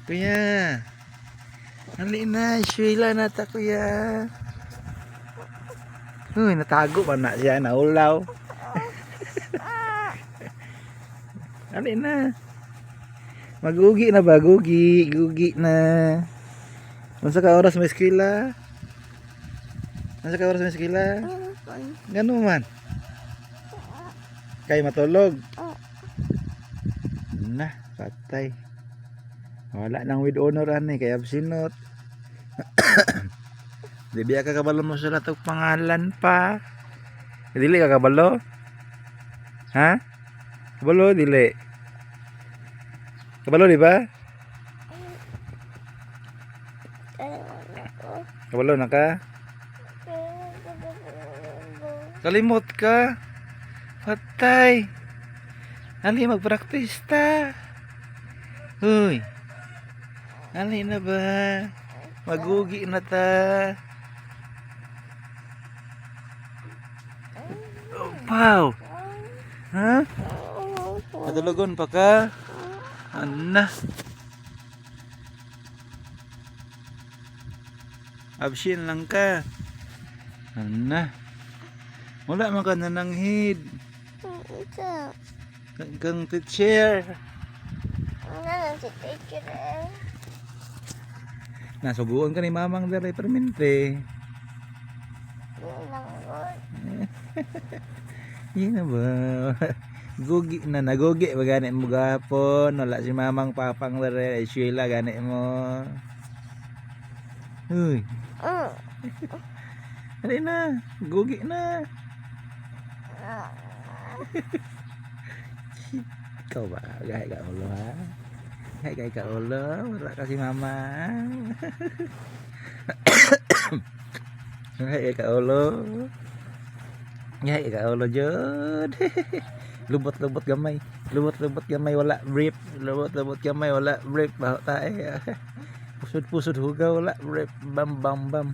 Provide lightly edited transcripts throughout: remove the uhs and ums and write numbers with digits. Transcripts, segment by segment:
Kuya. Hali na, Sheila na ta kuya. Uy, natago pa na siya, naulaw. Hali na. Magugi na ba? Gugi na. Unsa ka oras may eskwela? Unsa ka oras may eskwela? Ganun man. Kay matulog. Na, patay. Wala nang with honor ani kay absinot. Di biya ka kabalo mo sila tog pangalan pa. Dili ka kabalo? Ha? Kabalo dili. Kabalo di ba? Kabalo na ka? Kalimot ka? Patay. Ali mag-practice ta. Uy. Ali na ba? Magugi na ta. Oh, wow. Ha? Matulugon pa ka? Ana. Absin lang ka. Ana. Wala man ka nananghid. Kang teacher. Nasuguan ka ni mamang dari permente. Yun na ba? Gugi na nagugi ba gani mo gapon? Wala si mamang papang dari ay Sheila gani mo. Uy. Hali na, gugi na. Ikaw ba? Gaya ka ulo ha? Gaya ka ulo? Wala kasi mama. Gaya ka ulo. Gaya ka ulo jod. Lubot-lubot gamay. Lubot-lubot gamay wala brief. Lubot-lubot gamay wala brief. Baho tayo. Pusod-pusod hugaw wala brief. Bam bam bam.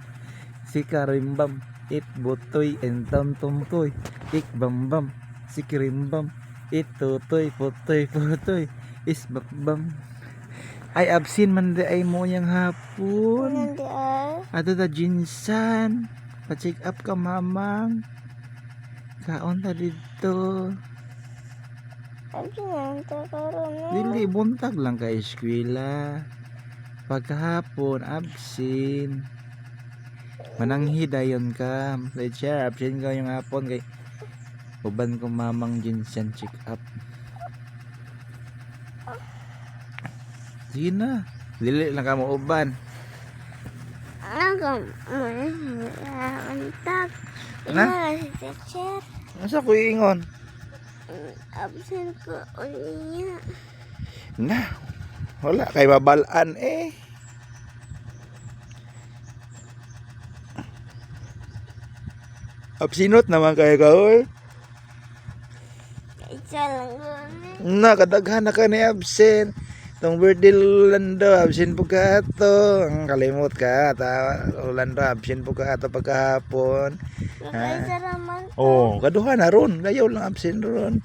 Sikarimbam. It butoy and tumtoy. Ik bam bam. Sikirimbam. Itutoy, putoy, putoy. Isbabam. Ay, absin man di ay mo yung hapon. Ato ta jinsan. Pa-check up ka mamang. Kaon ta dito. Dili, buntag lang ka eskwela. Pagkahapon, absin. Mananghidayon ka. Teacher, absin ka yung hapon kay uban ko mamang jinsan check up. Sige na. Dili lang ka mo uban. Na? Asa ko iingon? Absent ko ulinya. Na. Wala kay babalaan eh. Absinot naman kayo ka oy. Isa lang gani. Na kadaghan na ka ni absent. Tong birthday Lando absent po ka ato. Ang kalimot ka ta Lando absent po ka ato pagkahapon. Nakaisa naman. Oh, kaduha na ron. Gayaw lang absent ron.